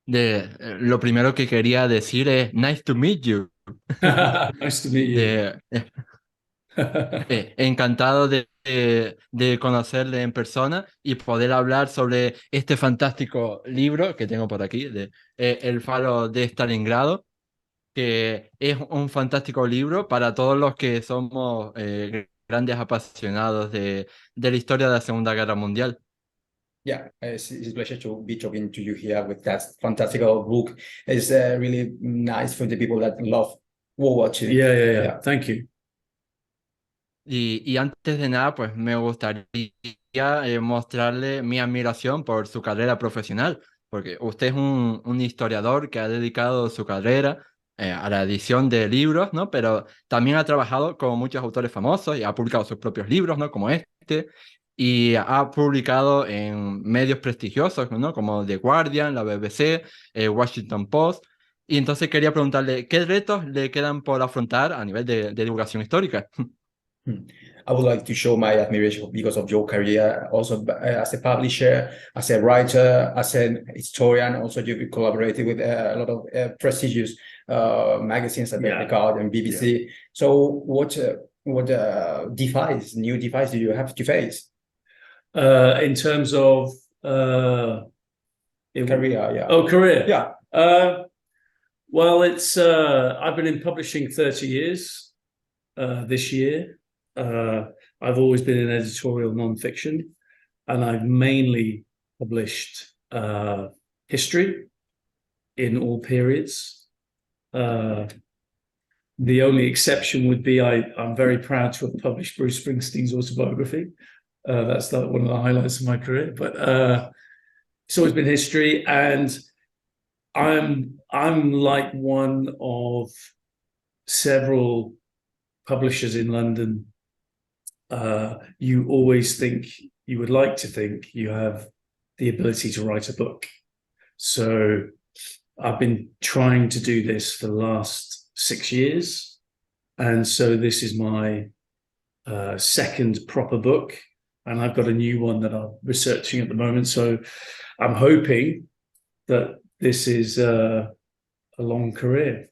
Lo primero que quería decir es nice to meet you. Nice to meet you. De, encantado de conocerle en persona y poder hablar sobre este fantástico libro que tengo por aquí, de El faro de Stalingrado, que es un fantástico libro para todos los que somos grandes apasionados de la historia de la Segunda Guerra Mundial. Yeah, it's a pleasure to be talking to you here with that fantastical book. It's really nice for the people that love World War II. Yeah, yeah, yeah. Yeah. Thank you. Y antes de nada, pues me gustaría mostrarle mi admiración por su carrera profesional, porque usted es un historiador que ha dedicado su carrera a la edición de libros, ¿no? Pero también ha trabajado con muchos autores famosos y ha publicado sus propios libros, ¿no? Como este, y ha publicado en medios prestigiosos, ¿no? Como The Guardian, la BBC, Washington Post. Y entonces quería preguntarle, ¿qué retos le quedan por afrontar a nivel de divulgación histórica? Hmm. I would like to show my admiration because of your career, also as a publisher, as a writer, as an historian. Also, you've collaborated with a lot of prestigious magazines like The Guardian, BBC. Yeah. So, what new device do you have to face? In terms of career, yeah. Oh, career. Yeah. Well, it's I've been in publishing 30 years this year. Uh, I've always been in editorial nonfiction, and I've mainly published history in all periods. The only exception would be I'm very proud to have published Bruce Springsteen's autobiography. That's one of the highlights of my career. But it's always been history, and I'm like one of several publishers in London. You always think, you would like to think you have the ability to write a book. So I've been trying to do this for the last 6 years. And so this is my second proper book. And I've got a new one that I'm researching at the moment. So I'm hoping that this is a long career.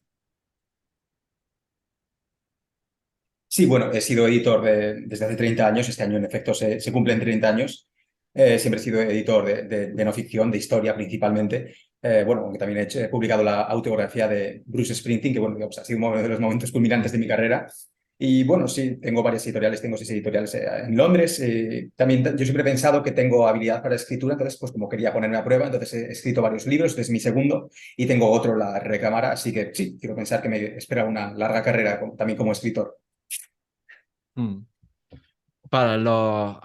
Sí, bueno, he sido editor desde hace 30 años. Este año, en efecto, se cumplen 30 años. Siempre he sido editor de no ficción, de historia principalmente. Bueno, aunque también he publicado la autobiografía de Bruce Springsteen, que bueno, digamos, ha sido uno de los momentos culminantes de mi carrera. Y bueno, sí, tengo varias editoriales, tengo 6 editoriales en Londres. También yo siempre he pensado que tengo habilidad para la escritura, entonces pues como quería ponerme a prueba, entonces he escrito varios libros, este es mi segundo, y tengo otro, La Recámara, así que sí, quiero pensar que me espera una larga carrera también como escritor. Mm. Para los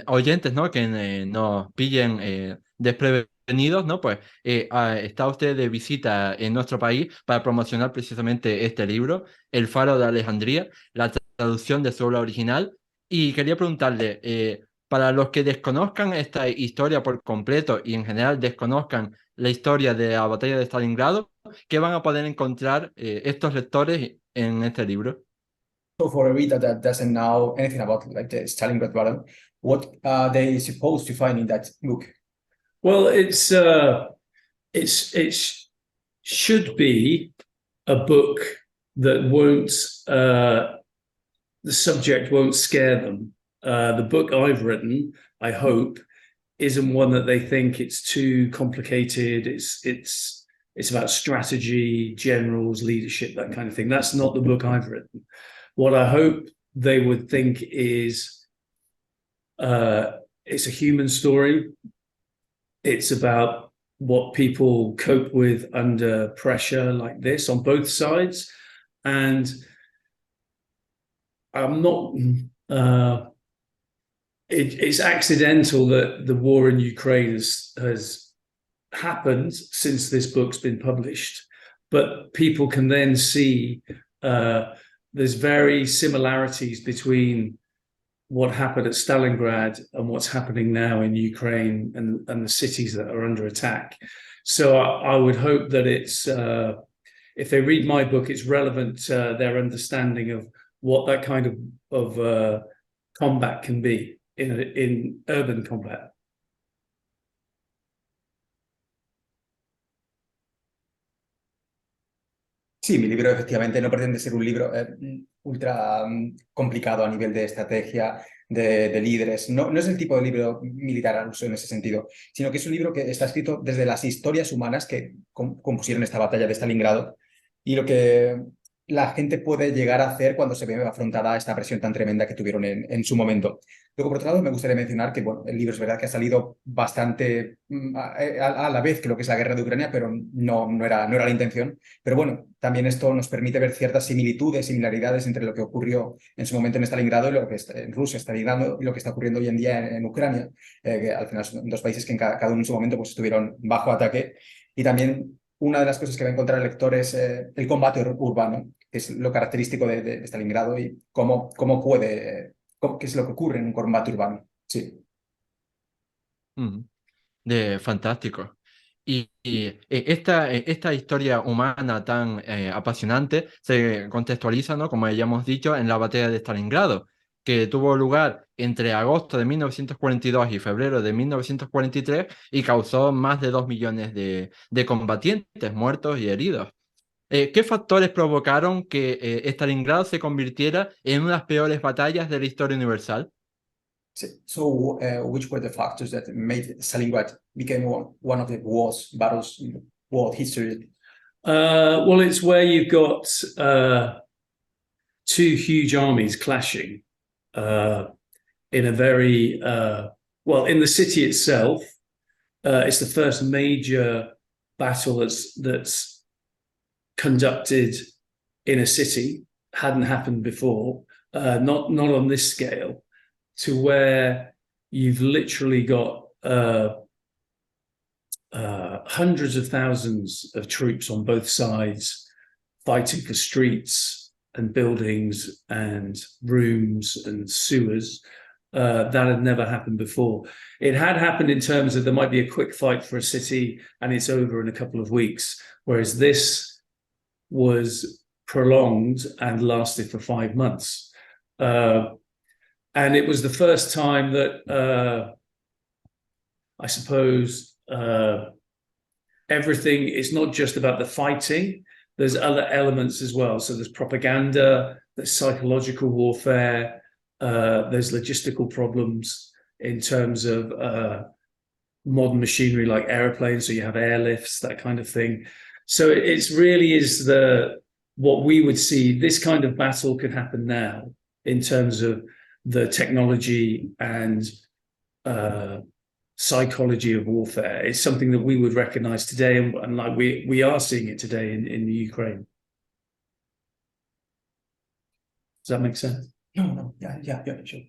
oyentes, ¿no? Que nos pillen desprevenidos, ¿no? Pues está usted de visita en nuestro país para promocionar precisamente este libro, El Faro de Alejandría, la traducción de su obra original. Y quería preguntarle, para los que desconozcan esta historia por completo y en general desconozcan la historia de la batalla de Stalingrado, ¿qué van a poder encontrar estos lectores en este libro? So for a reader that doesn't know anything about like the Stalingrad battle, what are they supposed to find in that book? Well, it's should be a book that won't the subject won't scare them. The book I've written, I hope, isn't one that they think it's too complicated. It's about strategy, generals, leadership, that kind of thing. That's not the book I've written. What I hope they would think is it's a human story. It's about what people cope with under pressure like this on both sides. And I'm not, it's accidental that the war in Ukraine has happened since this book's been published. But people can then see there's very similarities between what happened at Stalingrad and what's happening now in Ukraine and the cities that are under attack. So I would hope that it's if they read my book, it's relevant to their understanding of what that kind of combat can be in, urban combat. Sí, mi libro efectivamente no pretende ser un libro ultra complicado a nivel de estrategia, de líderes. No, no es el tipo de libro militar al uso en ese sentido, sino que es un libro que está escrito desde las historias humanas que compusieron esta batalla de Stalingrado y lo que la gente puede llegar a hacer cuando se ve afrontada a esta presión tan tremenda que tuvieron en su momento. Luego, por otro lado, me gustaría mencionar que bueno, el libro es verdad que ha salido bastante a la vez que lo que es la guerra de Ucrania, pero no era la intención. Pero bueno, también esto nos permite ver ciertas similitudes, similaridades entre lo que ocurrió en su momento en Stalingrado y lo que está en Rusia, Stalingrado, y lo que está ocurriendo hoy en día en Ucrania, que al final son dos países que en cada uno en su momento pues, estuvieron bajo ataque. Y también una de las cosas que va a encontrar el lector es el combate urbano, que es lo característico de Stalingrado y cómo puede, qué es lo que ocurre en un combate urbano. Sí. Mm. Fantástico. Esta historia humana tan apasionante se contextualiza, ¿no? Como ya hemos dicho, en la batalla de Stalingrado, que tuvo lugar entre agosto de 1942 y febrero de 1943 y causó más de 2 millones de combatientes muertos y heridos. ¿Qué factores provocaron que Stalingrado se convirtiera en unas peores batallas de la historia universal? So, which were the factors that made Stalingrad became one of the worst battles in world history? Well, it's where you've got two huge armies clashing in a very well in the city itself. It's the first major battle that's conducted in a city. Hadn't happened before. Not on this scale. To where you've literally got hundreds of thousands of troops on both sides fighting for streets and buildings and rooms and sewers. That had never happened before. It had happened in terms of there might be a quick fight for a city and it's over in a couple of weeks, whereas this was prolonged and lasted for 5 months. And it was the first time that I suppose everything, it's not just about the fighting, there's other elements as well. So there's propaganda, there's psychological warfare, there's logistical problems in terms of modern machinery like airplanes, so you have airlifts, that kind of thing. So it's really is what we would see, this kind of battle could happen now in terms of the technology and psychology of warfare. It's something that we would recognize today, and like we are seeing it today in the Ukraine. Does that make sense? No, ya, sure.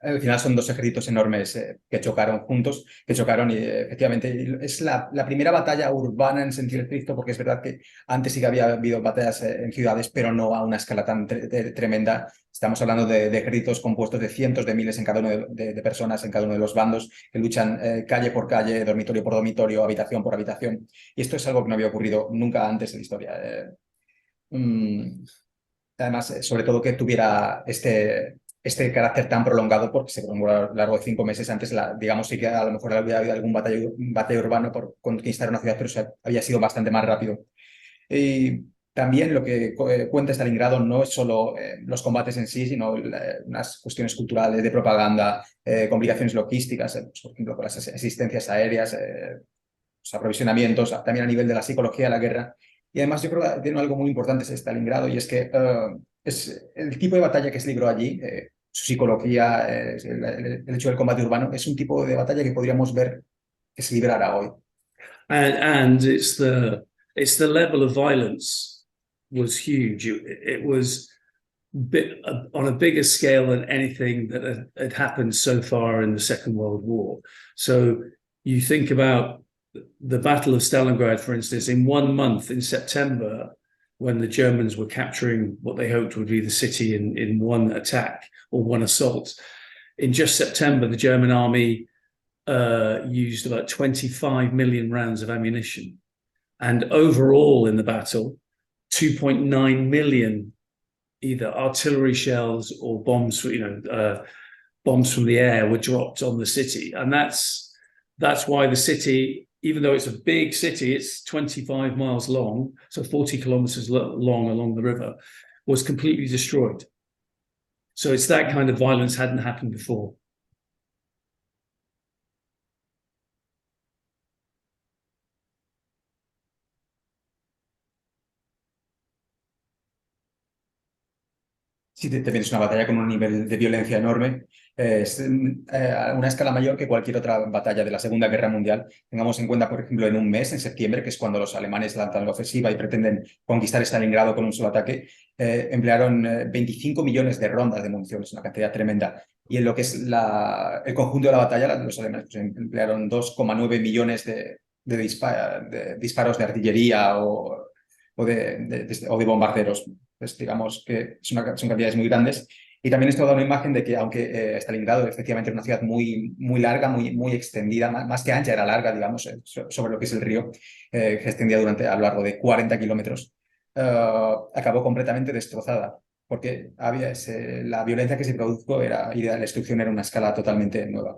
Al final son dos ejércitos enormes que chocaron juntos, que chocaron y efectivamente es la primera batalla urbana en sentido estricto, porque es verdad que antes sí que había habido batallas en ciudades, pero no a una escala tan tremenda. Estamos hablando de ejércitos compuestos de cientos de miles en cada uno de personas, en cada uno de los bandos, que luchan calle por calle, dormitorio por dormitorio, habitación por habitación. Y esto es algo que no había ocurrido nunca antes en la historia. Además, sobre todo que tuviera este carácter tan prolongado, porque se prolongó a lo largo de 5 meses. Antes, digamos, sí que a lo mejor había habido algún batalla urbano por conquistar una ciudad, pero había sido bastante más rápido. Y también lo que cuenta Stalingrado no es solo los combates en sí, sino unas cuestiones culturales, de propaganda, complicaciones logísticas, pues, por ejemplo, con las asistencias aéreas, los aprovisionamientos, también a nivel de la psicología de la guerra. Y además yo creo que tiene algo muy importante ese Stalingrado, y es que es el tipo de batalla que se libró allí, su psicología, el hecho del combate urbano, es un tipo de batalla que podríamos ver que se librara hoy. And it's the level of violence was huge. It was on a bigger scale than anything that had happened so far in the Second World War. So you think about the Battle of Stalingrad, for instance, in 1 month, in September, when the Germans were capturing what they hoped would be the city in one attack or one assault. In just September, the German army used about 25 million rounds of ammunition. And overall in the battle, 2.9 million either artillery shells or bombs, bombs from the air were dropped on the city. And that's why the city even though it's a big city, it's 25 miles long, so 40 kilometers long along the river, was completely destroyed. So it's that kind of violence hadn't happened before. Sí, también es una batalla con un nivel de violencia enorme. Es a una escala mayor que cualquier otra batalla de la Segunda Guerra Mundial. Tengamos en cuenta, por ejemplo, en un mes, en septiembre, que es cuando los alemanes lanzan la ofensiva y pretenden conquistar Stalingrado con un solo ataque, emplearon 25 millones de rondas de munición, es una cantidad tremenda. Y en lo que es el conjunto de la batalla, los alemanes pues, emplearon 2,9 millones de disparos de artillería o de bombarderos. Pues digamos que son cantidades muy grandes. Y también esto da una imagen de que, aunque Stalingrado efectivamente era una ciudad muy, muy larga, muy extendida, más que ancha, era larga, digamos, sobre lo que es el río, que se extendía a lo largo de 40 kilómetros, acabó completamente destrozada, porque la violencia que se produjo y la destrucción era una escala totalmente nueva.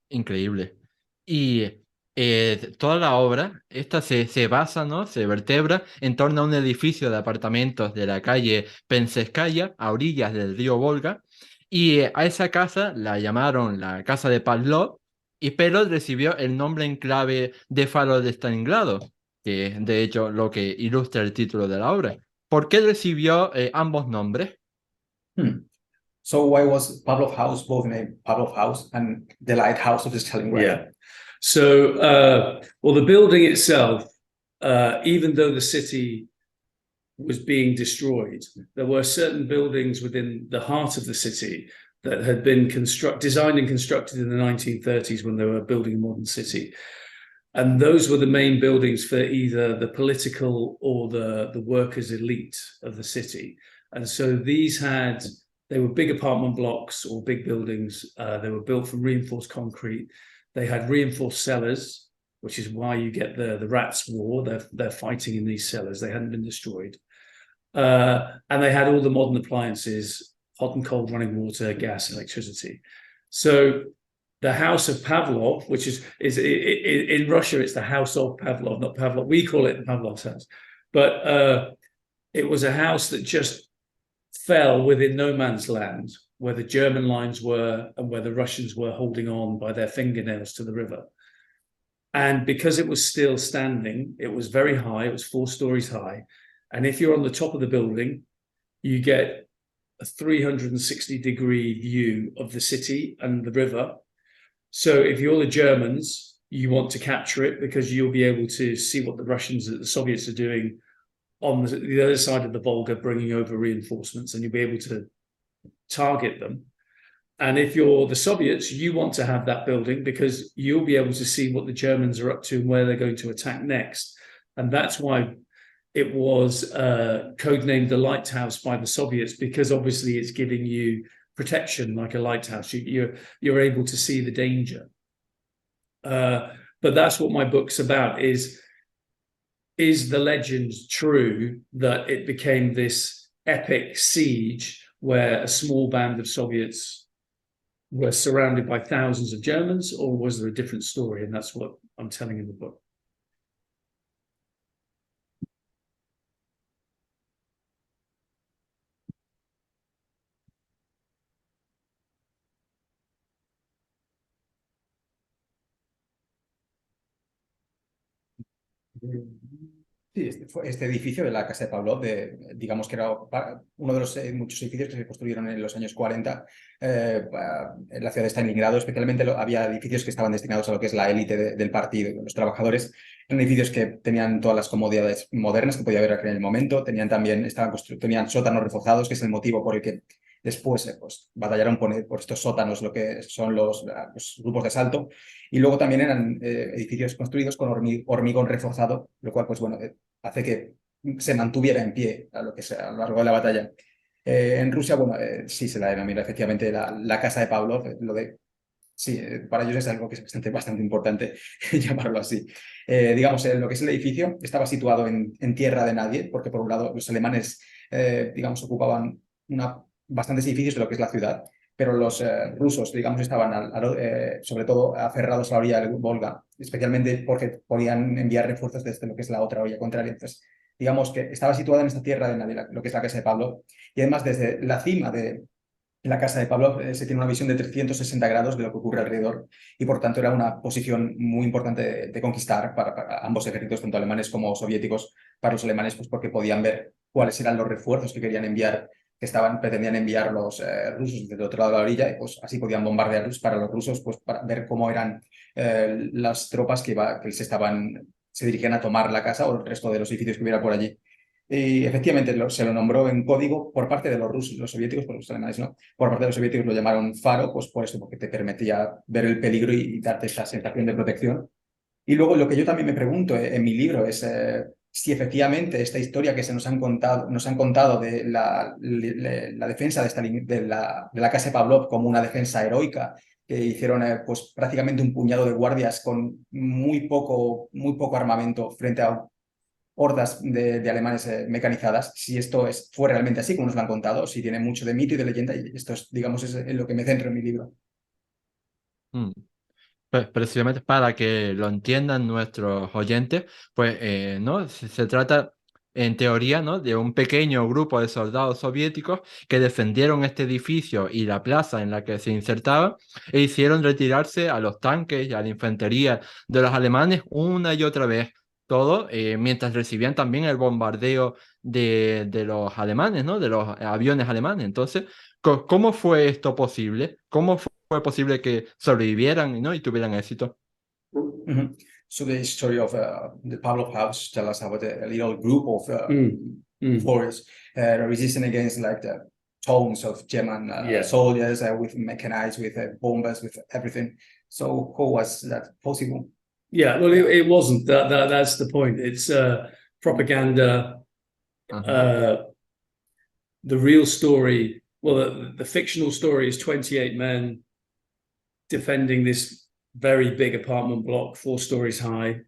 Increíble. Y toda la obra, esta se basa, ¿no? Se vertebra en torno a un edificio de apartamentos de la calle Penskaya, a orillas del río Volga, y a esa casa la llamaron la Casa de Pavlov, pero recibió el nombre en clave de Faro de Stalingrado, que es de hecho lo que ilustra el título de la obra. ¿Por qué recibió ambos nombres? Hmm. So why was Pavlov House both named Pavlov House and the Lighthouse of Stalingrad? Yeah. So, well, the building itself, even though the city was being destroyed, there were certain buildings within the heart of the city that had been designed and constructed in the 1930s when they were building a modern city. And those were the main buildings for either the political or the workers' elite of the city. And so they were big apartment blocks or big buildings. They were built from reinforced concrete. They had reinforced cellars, which is why you get the rats' war. They're fighting in these cellars. They hadn't been destroyed. And they had all the modern appliances, hot and cold running water, gas, electricity. So the house of Pavlov, which is in Russia, it's the house of Pavlov, not Pavlov. We call it Pavlov's house. But it was a house that just fell within no man's land, where the German lines were and where the Russians were holding on by their fingernails to the river. And because it was still standing, it was very high, it was 4 stories high. And if you're on the top of the building, you get a 360-degree view of the city and the river. So if you're the Germans, you want to capture it because you'll be able to see what the Soviets are doing on the other side of the Volga, bringing over reinforcements, and you'll be able to target them. And if you're the Soviets, you want to have that building because you'll be able to see what the Germans are up to and where they're going to attack next. And that's why it was codenamed the Lighthouse by the Soviets, because obviously it's giving you protection like a lighthouse. You're able to see the danger. But that's what my book's about, is the legend true that it became this epic siege where a small band of Soviets were surrounded by thousands of Germans, or was there a different story? And that's what I'm telling in the book. Sí, este edificio de la Casa de Pavlov, digamos que era uno de los muchos edificios que se construyeron en los años 40 en la ciudad de Stalingrado. Especialmente había edificios que estaban destinados a lo que es la élite del partido, los trabajadores. Eran edificios que tenían todas las comodidades modernas que podía haber en el momento. Tenían sótanos reforzados, que es el motivo por el que después pues, batallaron por estos sótanos, lo que son los grupos de asalto. Y luego también eran edificios construidos con hormigón reforzado, lo cual pues, bueno, hace que se mantuviera en pie a lo largo de la batalla. En Rusia, bueno, sí se la denomina efectivamente la Casa de Pavlov. Sí, para ellos es algo que es bastante importante llamarlo así. Digamos, lo que es el edificio estaba situado en tierra de nadie, porque por un lado los alemanes, digamos, ocupaban bastantes edificios de lo que es la ciudad, pero los rusos, digamos, estaban sobre todo aferrados a la orilla del Volga, especialmente porque podían enviar refuerzos desde lo que es la otra orilla contraria. Entonces, digamos que estaba situada en esta tierra de lo que es la casa de Pablo, y además desde la cima de la casa de Pablo se tiene una visión de 360 grados de lo que ocurre alrededor, y por tanto era una posición muy importante de conquistar para ambos ejércitos, tanto alemanes como soviéticos. Para los alemanes, pues porque podían ver cuáles eran los refuerzos que querían enviar, pretendían enviar los rusos desde el otro lado de la orilla, y pues así podían bombardearlos. Para los rusos, pues para ver cómo eran las tropas que se dirigían a tomar la casa o el resto de los edificios que hubiera por allí. Y efectivamente se lo nombró en código por parte de los rusos, los soviéticos, por los alemanes no, por parte de los soviéticos lo llamaron faro, pues por eso, porque te permitía ver el peligro y darte esa sensación de protección. Y luego lo que yo también me pregunto en mi libro es si efectivamente esta historia que nos han contado de la defensa de la casa de Pavlov como una defensa heroica, que hicieron pues prácticamente un puñado de guardias con muy poco armamento frente a hordas de alemanes mecanizadas, si esto fue realmente así como nos lo han contado, si tiene mucho de mito y de leyenda, y esto es, digamos, es en lo que me centro en mi libro. Mm. Precisamente para que lo entiendan nuestros oyentes, pues ¿no? Se trata en teoría, ¿no? De un pequeño grupo de soldados soviéticos que defendieron este edificio y la plaza en la que se insertaba e hicieron retirarse a los tanques y a la infantería de los alemanes una y otra vez. Todo mientras recibían también el bombardeo de los alemanes, ¿no? De los aviones alemanes. Entonces, ¿cómo fue esto posible? ¿Cómo fue posible que sobrevivieran, ¿no? Y tuvieran éxito? Mhm. So the story of the Pavlov house tell us about a little group of warriors resisting against like the tones of German Yeah. soldiers with mechanized, with bombers, with everything. So how was that possible? Yeah, well, it wasn't. That's the point. It's propaganda. Ajá. The real story, well, the fictional story is 28 men defending this very big apartment block, 4 stories high,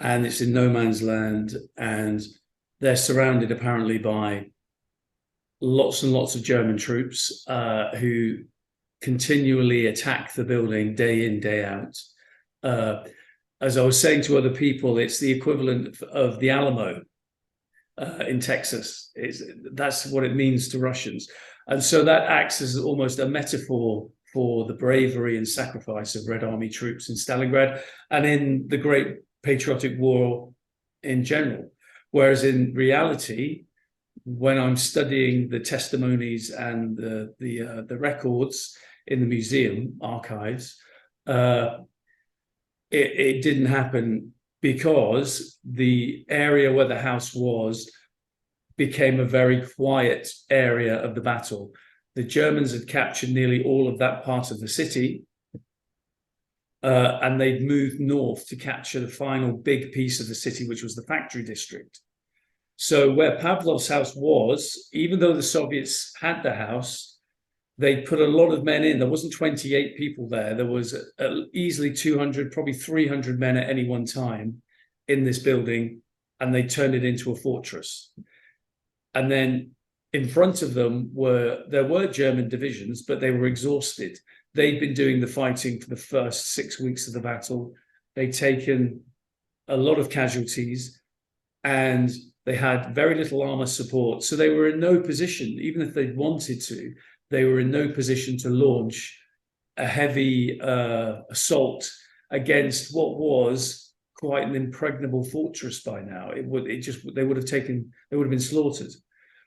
and it's in no man's land, and they're surrounded apparently by lots and lots of German troops who continually attack the building day in, day out. As I was saying to other people, it's the equivalent of the Alamo in Texas. That's what it means to Russians. And so that acts as almost a metaphor for the bravery and sacrifice of Red Army troops in Stalingrad and in the Great Patriotic War in general. Whereas in reality, when I'm studying the testimonies and the records in the museum archives, it didn't happen because the area where the house was became a very quiet area of the battle. The Germans had captured nearly all of that part of the city, and they'd moved north to capture the final big piece of the city, which was the factory district. So where Pavlov's house was, even though the Soviets had the house, they put a lot of men in. There wasn't 28 people there. There was easily 200, probably 300 men at any one time in this building, and they turned it into a fortress. And then in front of them there were German divisions, but they were exhausted. They'd been doing the fighting for the first 6 weeks of the battle. They'd taken a lot of casualties, and they had very little armor support. So they were in no position, even if they wanted to, they were in no position to launch a heavy assault against what was quite an impregnable fortress by now. They would have been slaughtered.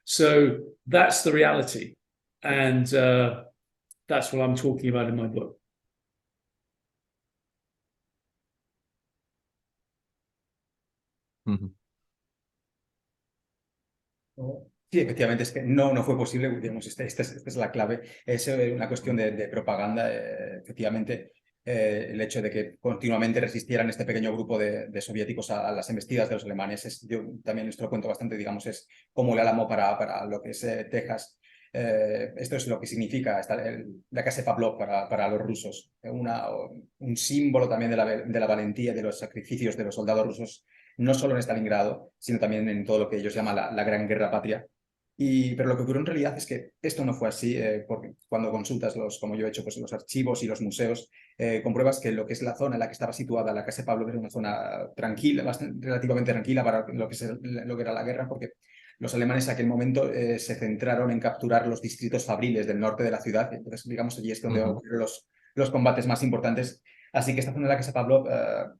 So that's the reality. And that's what I'm talking about in my book. Ujú. Sí, efectivamente, es que no fue posible, digamos, esta es la clave. Es una cuestión de propaganda, efectivamente. El hecho de que continuamente resistieran este pequeño grupo de soviéticos a las embestidas de los alemanes. Yo también esto lo cuento bastante, digamos, es como el Álamo para lo que es Texas. Esto es lo que significa la casa de Pavlov para los rusos. Un símbolo también de la valentía y de los sacrificios de los soldados rusos, no solo en Stalingrado, sino también en todo lo que ellos llaman la Gran Guerra Patria. Pero lo que ocurrió en realidad es que esto no fue así, porque cuando consultas como yo he hecho, pues los archivos y los museos, compruebas que lo que es la zona en la que estaba situada la casa de Pablo era una zona tranquila, relativamente tranquila para lo que era la guerra, porque los alemanes en aquel momento se centraron en capturar los distritos fabriles del norte de la ciudad, entonces digamos allí es donde ocurrieron los combates más importantes. Así que esta zona de la casa de Pablo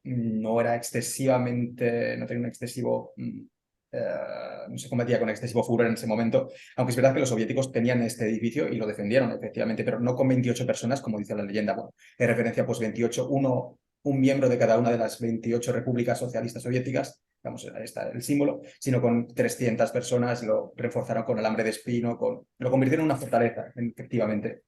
no era excesivamente, no tenía un excesivo no se combatía con excesivo furor en ese momento, aunque es verdad que los soviéticos tenían este edificio y lo defendieron, efectivamente, pero no con 28 personas, como dice la leyenda. Bueno, en referencia, pues 28, un miembro de cada una de las 28 repúblicas socialistas soviéticas, vamos, ahí está el símbolo, sino con 300 personas, lo reforzaron con alambre de espino, lo convirtieron en una fortaleza, efectivamente.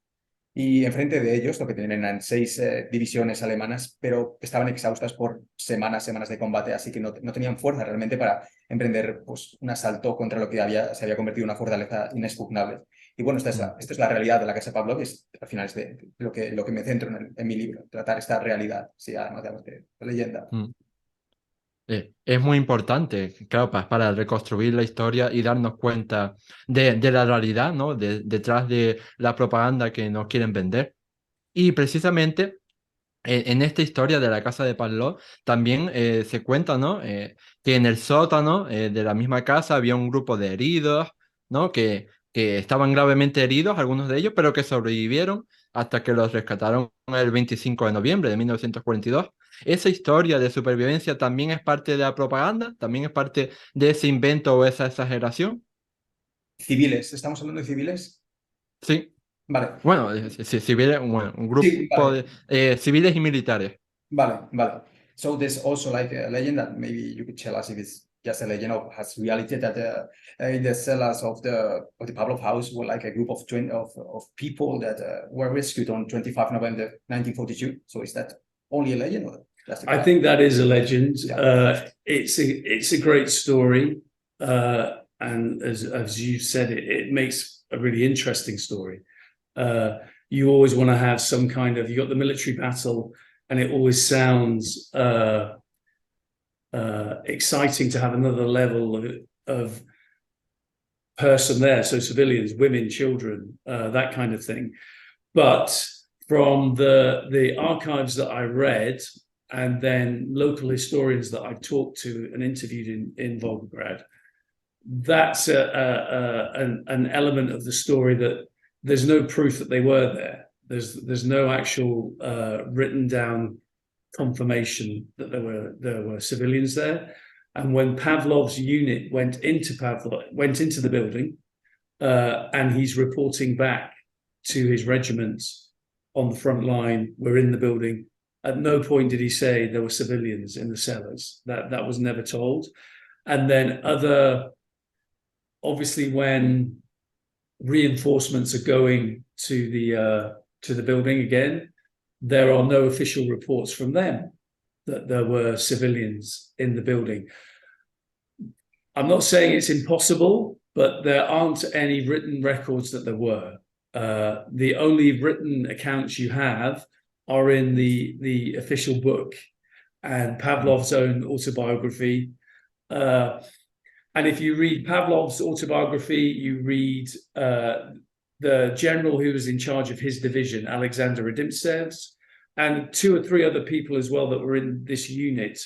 Y enfrente de ellos lo que tenían eran 6 divisiones alemanas, pero estaban exhaustas por semanas de combate, así que no tenían fuerza realmente para emprender pues, un asalto contra lo que se había convertido en una fortaleza inexpugnable. Y bueno, esta es la realidad de la Casa Pavlov, y al final es de lo que me centro en mi libro, tratar esta realidad, sí, además de la leyenda. Es muy importante, claro, para reconstruir la historia y darnos cuenta de la realidad, ¿no? Detrás de la propaganda que nos quieren vender. Y precisamente en esta historia de la casa de Pavlov también se cuenta, ¿no? Que en el sótano de la misma casa había un grupo de heridos, ¿no? Que estaban gravemente heridos, algunos de ellos, pero que sobrevivieron hasta que los rescataron el 25 de noviembre de 1942. Esa historia de supervivencia también es parte de la propaganda, también es parte de ese invento o esa exageración. Civiles, ¿estamos hablando de civiles? Sí, Vale, bueno, civiles, bueno, un sí, grupo vale. de civiles y militares. Vale. So there's also like a legend that maybe you could tell us if it's just a legend or has reality that in the cellars of the Pavlov house were like a group of people that were rescued on 25 November 1942. So is that only a legend or that's a I think that is a legend. Yeah. It's a great story, and as you said, it makes a really interesting story. You always want to have some kind of, you got the military battle, and it always sounds exciting to have another level of person there, so civilians, women, children, that kind of thing. But from the archives that I read, and then local historians that I've talked to and interviewed in Volgograd, that's an element of the story that there's no proof that they were there. There's no actual written down confirmation that there were civilians there. And when Pavlov's unit went into the building, and he's reporting back to his regiment on the front line, we're in the building. At no point did he say there were civilians in the cellars. That was never told. And then obviously when reinforcements are going to the building again, there are no official reports from them that there were civilians in the building. I'm not saying it's impossible, but there aren't any written records that there were. The only written accounts you have are in the official book and Pavlov's own autobiography. And if you read Pavlov's autobiography, you read the general who was in charge of his division, Alexander Radimtsev's, and 2 or 3 other people as well that were in this unit.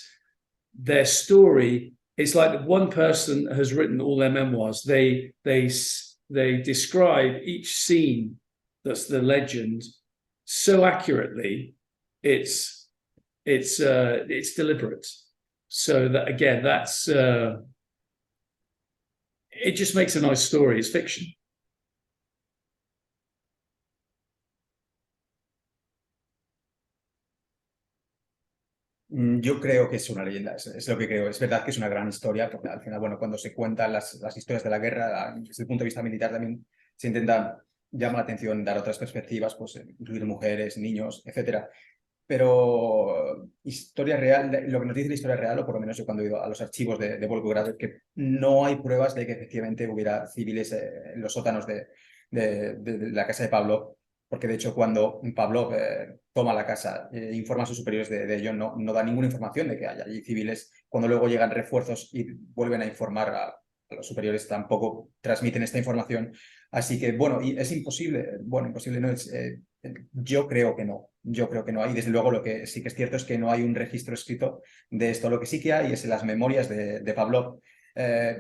Their story, it's like one person has written all their memoirs. They describe each scene that's the legend so accurately. It's deliberate. So that again, that's it just makes a nice story. It's fiction. Yo creo que es una leyenda, es lo que creo. Es verdad que es una gran historia, porque al final, bueno, cuando se cuentan las historias de la guerra, desde el punto de vista militar también se intenta llamar la atención, dar otras perspectivas, pues incluir mujeres, niños, etcétera. Pero historia real, lo que nos dice la historia real, o por lo menos yo cuando he ido a los archivos de Volgograd, es que no hay pruebas de que efectivamente hubiera civiles en los sótanos de la casa de Pablo, porque de hecho cuando Pablo toma la casa, informa a sus superiores de ello, no da ninguna información de que haya allí civiles, cuando luego llegan refuerzos y vuelven a informar los superiores tampoco transmiten esta información. Así que, bueno, y es imposible, bueno, imposible no es, yo creo que no, yo creo que no hay. Desde luego lo que sí que es cierto es que no hay un registro escrito de esto. Lo que sí que hay es en las memorias de Pavlov.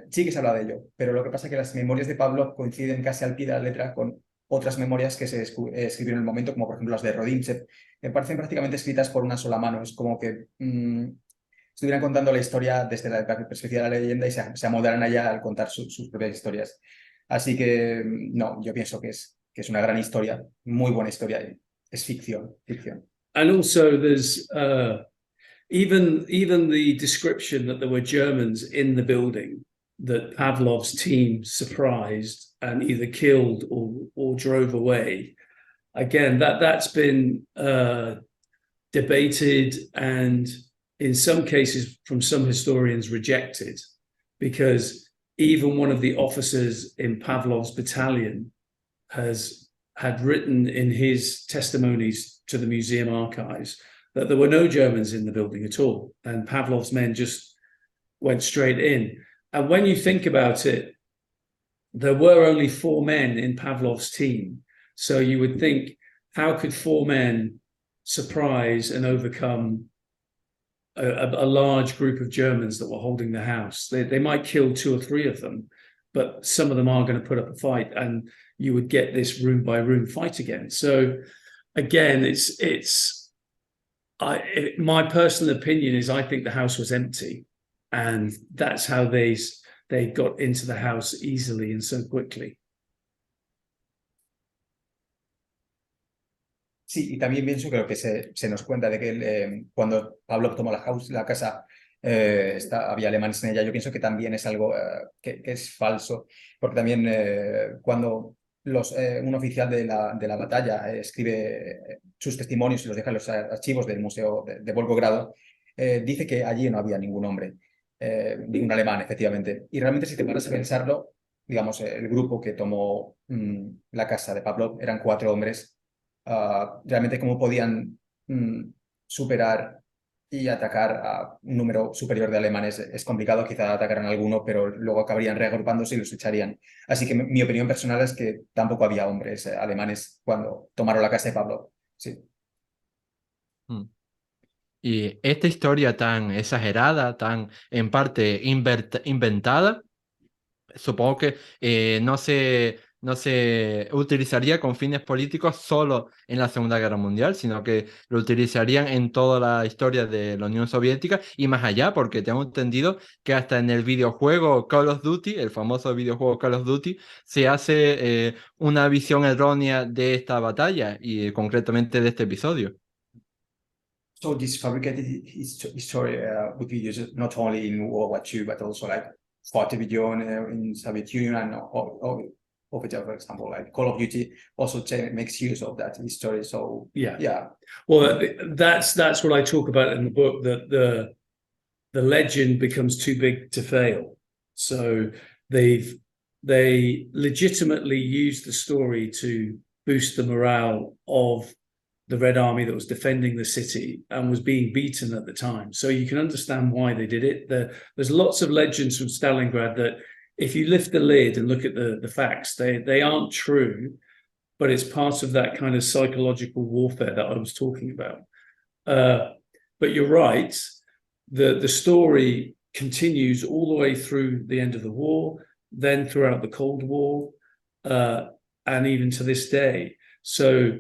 Sí que se habla de ello, pero lo que pasa es que las memorias de Pavlov coinciden casi al pie de la letra con otras memorias que se escribieron en el momento, como por ejemplo las de Rodimchev. Me parecen prácticamente escritas por una sola mano. Es como que estuvieran contando la historia desde la perspectiva de la leyenda y se amoldaran allá al contar sus propias historias. Así que no, yo pienso que es una gran historia, muy buena historia. Es ficción, ficción. And also, there's even the description that there were Germans in the building that Pavlov's team surprised and either killed or drove away. Again, that's been debated and in some cases from some historians rejected, because even one of the officers in Pavlov's battalion had written in his testimonies to the museum archives that there were no Germans in the building at all, and Pavlov's men just went straight in. And when you think about it, there were only 4 men in Pavlov's team. So you would think, how could 4 men surprise and overcome a large group of Germans that were holding the house? They might kill 2 or 3 of them, but some of them are going to put up a fight, and you would get this room by room fight again. So again, my personal opinion is I think the house was empty, and that's how they got into the house easily and so quickly. Sí, y también pienso que lo que se nos cuenta de que cuando Pavlov tomó la casa, había alemanes en ella. Yo pienso que también es algo que es falso, porque también cuando un oficial de la batalla escribe sus testimonios y los deja en los archivos del Museo de Volgogrado, dice que allí no había ningún hombre, ningún alemán, efectivamente. Y realmente, si te paras a pensarlo, digamos, el grupo que tomó la casa de Pavlov eran 4 hombres. Realmente cómo podían superar y atacar a un número superior de alemanes es complicado. Quizá atacaran a alguno, pero luego acabarían reagrupándose y los echarían. Así que mi opinión personal es que tampoco había hombres alemanes cuando tomaron la casa de Pablo. Sí. Y esta historia tan exagerada, tan en parte inventada, supongo que no se utilizaría con fines políticos solo en la Segunda Guerra Mundial, sino que lo utilizarían en toda la historia de la Unión Soviética y más allá, porque tengo entendido que hasta en el videojuego Call of Duty, el famoso videojuego Call of Duty, se hace una visión errónea de esta batalla y concretamente de este episodio. So this fabricated history would be used not only in World War II, but also like fought video in Soviet Union or for example, like Call of Duty also makes use of that history. So yeah. Well, that's what I talk about in the book, that the legend becomes too big to fail. So they legitimately used the story to boost the morale of the Red Army that was defending the city and was being beaten at the time. So you can understand why they did it. There's lots of legends from Stalingrad that if you lift the lid and look at the facts, they aren't true, but it's part of that kind of psychological warfare that I was talking about. But you're right, the story continues all the way through the end of the war, then throughout the Cold War, and even to this day. So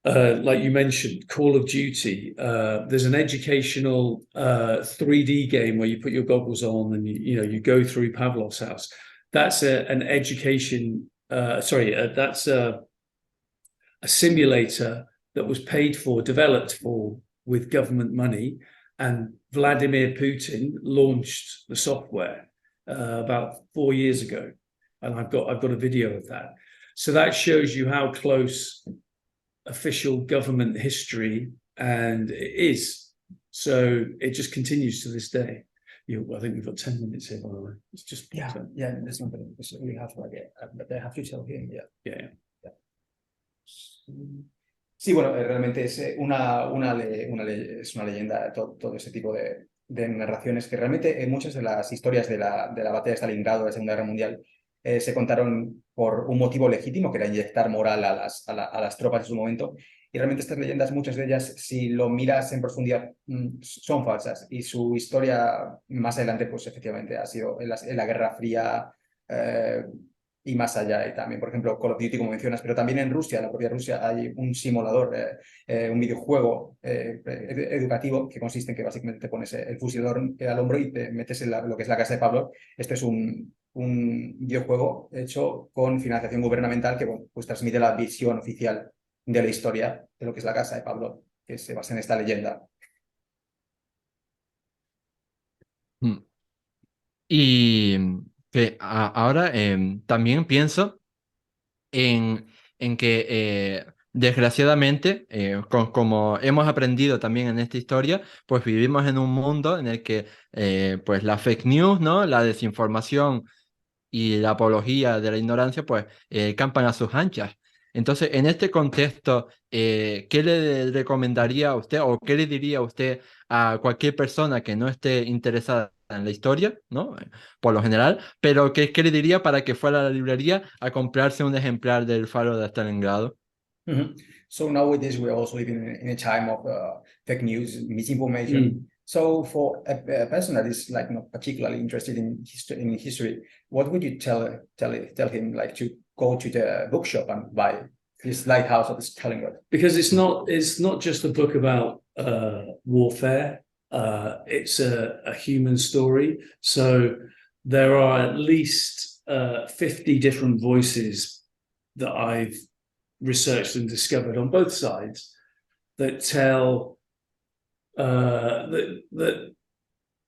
like you mentioned, Call of Duty, there's an educational 3D game where you put your goggles on and you go through Pavlov's house. That's an education, that's a simulator that was developed with government money, and Vladimir Putin launched the software about 4 years ago, and I've got a video of that. So that shows you how close official government history and it is. So it just continues to this day. I think we've got 10 minutes here, by the way. It's just there's something we have to but they have to tell him. Yeah. Sí, bueno, realmente es es una leyenda todo ese tipo de de narraciones que realmente muchas de las historias de la batalla de Stalingrado de la Segunda Guerra Mundial se contaron por un motivo legítimo, que era inyectar moral a las tropas en su momento. Y realmente estas leyendas, muchas de ellas, si lo miras en profundidad, son falsas. Y su historia más adelante, pues efectivamente, ha sido en la Guerra Fría y más allá. Y también, por ejemplo, Call of Duty, como mencionas, pero también en Rusia, en la propia Rusia, hay un simulador, un videojuego educativo que consiste en que básicamente te pones el fusilador al hombro y te metes en lo que es la casa de Pablo. Este es un videojuego hecho con financiación gubernamental que bueno, pues transmite la visión oficial de la historia de lo que es la casa de Pablo, que se basa en esta leyenda. Mm. Y que ahora también pienso en que desgraciadamente, como hemos aprendido también en esta historia, pues vivimos en un mundo en el que pues la fake news, ¿no? La desinformación y la apología de la ignorancia, pues campan a sus anchas. Entonces, en este contexto, ¿qué le recomendaría a usted o qué le diría a usted a cualquier persona que no esté interesada en la historia, ¿no? Por lo general, pero ¿qué le diría para que fuera a la librería a comprarse un ejemplar del Faro de Stalingrado? Mm-hmm. So nowadays we're also living in a time of fake news, misinformation. So for a person that is like not particularly interested in history, what would you tell him like to go to the bookshop and buy this Lighthouse of Stalingrad? Because it's not just a book about warfare. It's a human story. So there are at least 50 different voices that I've researched and discovered on both sides that tell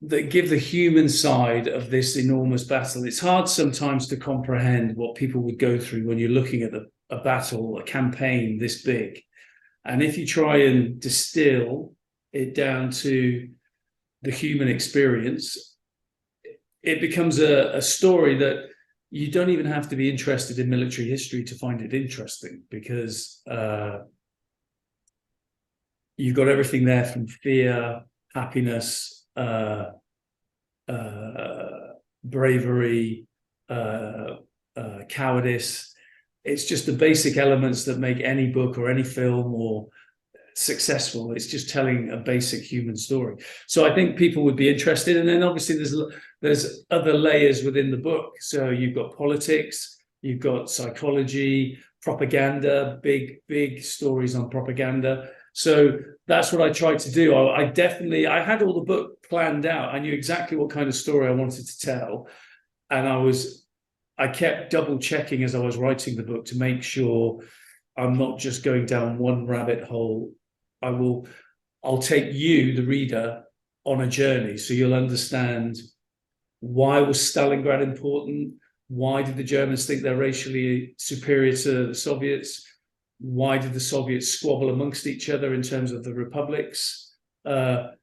that give the human side of this enormous battle. It's hard sometimes to comprehend what people would go through when you're looking at a battle, a campaign this big. And if you try and distill it down to the human experience, it becomes a story that you don't even have to be interested in military history to find it interesting, because you've got everything there from fear, happiness, bravery, cowardice. It's just the basic elements that make any book or any film or successful. It's just telling a basic human story. So I think people would be interested. And then obviously there's other layers within the book. So you've got politics, you've got psychology, propaganda, big stories on propaganda. So that's what I tried to do. I had all the book planned out. I knew exactly what kind of story I wanted to tell. And I kept double checking as I was writing the book to make sure I'm not just going down one rabbit hole. I'll take you, the reader, on a journey, so you'll understand why was Stalingrad important? Why did the Germans think they're racially superior to the Soviets? Why did the Soviets squabble amongst each other in terms of the republics? And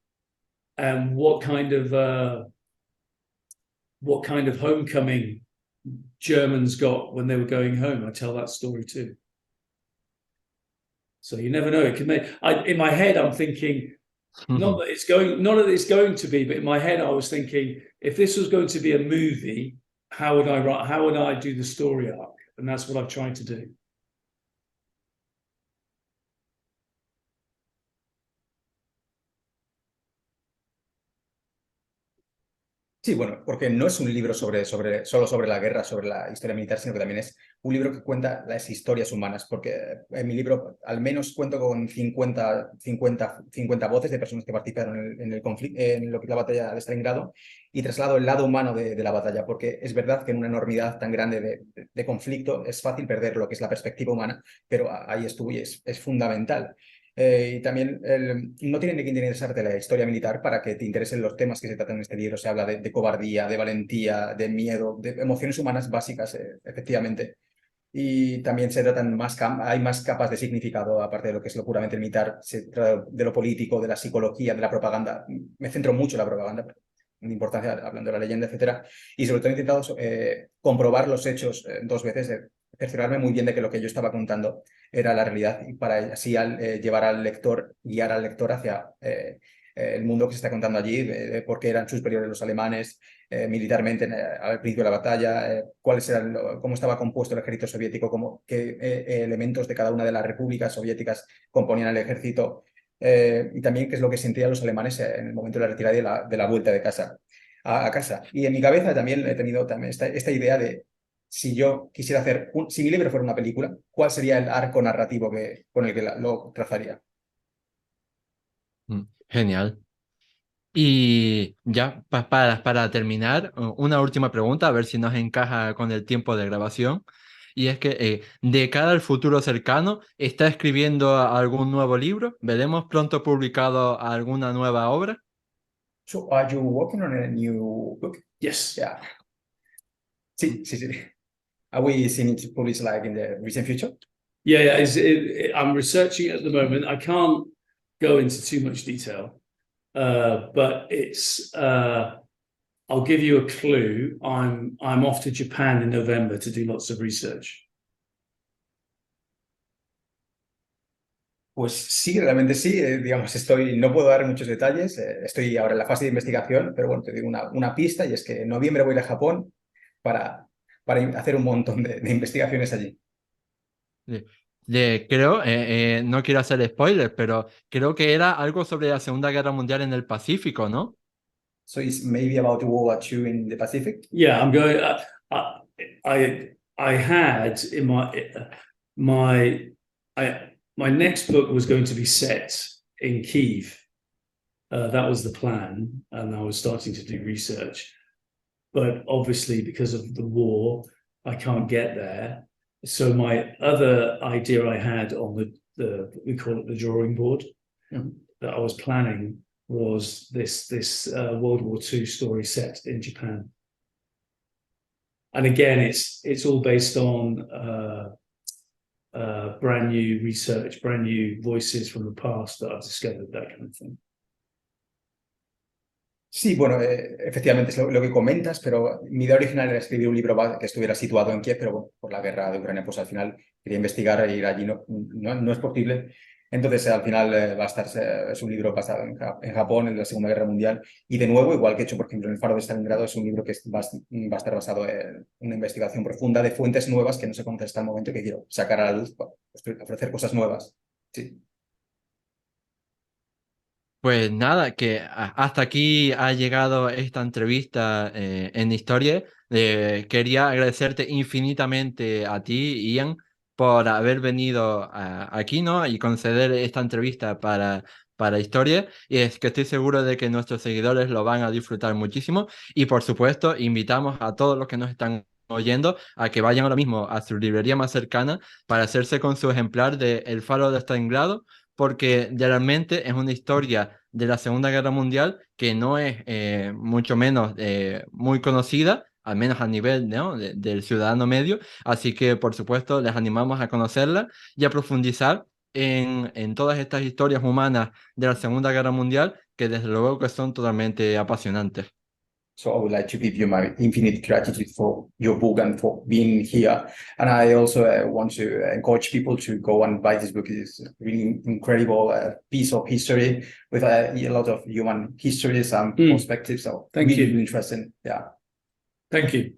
what kind of homecoming Germans got when they were going home? I tell that story too. So you never know. It can make. In my head, I'm thinking, not that it's going to be, but in my head, I was thinking, if this was going to be a movie, how would I do the story arc? And that's what I've tried to do. Sí, bueno, porque no es un libro solo sobre la guerra, sobre la historia militar, sino que también es un libro que cuenta las historias humanas, porque en mi libro al menos cuento con 50 voces de personas que participaron en el conflicto, en lo que es la batalla de Stalingrado, y traslado el lado humano de la batalla, porque es verdad que en una enormidad tan grande de conflicto es fácil perder lo que es la perspectiva humana, pero ahí estuvo y es fundamental. Y también no tiene que interesarte la historia militar para que te interesen los temas que se tratan en este libro. Se habla de cobardía, de valentía, de miedo, de emociones humanas básicas, efectivamente. Y también se tratan hay más capas de significado, aparte de lo que es lo puramente militar. Se trata de lo político, de la psicología, de la propaganda. Me centro mucho en la propaganda, de importancia, hablando de la leyenda, etcétera. Y sobre todo he intentado comprobar los hechos dos veces, cerciorarme muy bien de que lo que yo estaba contando era la realidad, y para así guiar al lector hacia el mundo que se está contando allí, por qué eran superiores los alemanes militarmente al principio de la batalla, cómo estaba compuesto el ejército soviético, qué elementos de cada una de las repúblicas soviéticas componían el ejército, y también qué es lo que sentían los alemanes en el momento de la retirada y de la vuelta de casa, a casa. Y en mi cabeza también he tenido también esta idea de, si yo quisiera si mi libro fuera una película, ¿cuál sería el arco narrativo con el que lo trazaría? Genial. Y ya para terminar, una última pregunta, a ver si nos encaja con el tiempo de grabación. Y es que de cara al futuro cercano, ¿está escribiendo algún nuevo libro? ¿Veremos pronto publicado alguna nueva obra? So, are you working on a new book? Yes. Yeah. Sí, sí, sí. Are we seeing it published like in the recent future? Yeah, I'm researching at the moment. I can't go into too much detail, but it's. I'll give you a clue. I'm off to Japan in November to do lots of research. Pues sí, realmente sí. Digamos, no puedo dar muchos detalles. Estoy ahora en la fase de investigación, pero bueno, te digo una pista, y es que en noviembre voy a ir a Japón para hacer un montón de investigaciones allí. Creo, no quiero hacer spoilers, pero creo que era algo sobre la Segunda Guerra Mundial en el Pacífico, ¿no? So it's maybe about World War II in the Pacific. Yeah, I'm going. I had in my next book was going to be set in Kyiv. That was the plan, and I was starting to do research. But obviously, because of the war, I can't get there. So my other idea I had on we call it the drawing board, that I was planning was this World War II story set in Japan. And again, it's all based on brand new research, brand new voices from the past that I've discovered, that kind of thing. Sí, bueno, efectivamente es lo que comentas, pero mi idea original era escribir un libro que estuviera situado en Kiev, pero bueno, por la guerra de Ucrania, pues al final quería investigar e ir allí, no es posible. Entonces, al final es un libro basado en Japón, en la Segunda Guerra Mundial, y de nuevo, igual que he hecho, por ejemplo, en El Faro de Stalingrado, es un libro que va a estar basado en una investigación profunda de fuentes nuevas que no se conocen hasta el momento, que quiero sacar a la luz para ofrecer cosas nuevas. Sí. Pues nada, que hasta aquí ha llegado esta entrevista en Historia. Quería agradecerte infinitamente a ti, Ian, por haber venido aquí, ¿no? Y conceder esta entrevista para Historia. Y es que estoy seguro de que nuestros seguidores lo van a disfrutar muchísimo. Y por supuesto, invitamos a todos los que nos están oyendo a que vayan ahora mismo a su librería más cercana para hacerse con su ejemplar de El Faro de Stalingrado, porque realmente es una historia de la Segunda Guerra Mundial que no es mucho menos muy conocida, al menos a nivel, ¿no?, del ciudadano medio. Así que, por supuesto, les animamos a conocerla y a profundizar en todas estas historias humanas de la Segunda Guerra Mundial, que desde luego que son totalmente apasionantes. So I would like to give you my infinite gratitude for your book and for being here. And I also want to encourage people to go and buy this book. It's a really incredible piece of history with a lot of human histories and perspectives. So Thank you. Really interesting. Yeah. Thank you.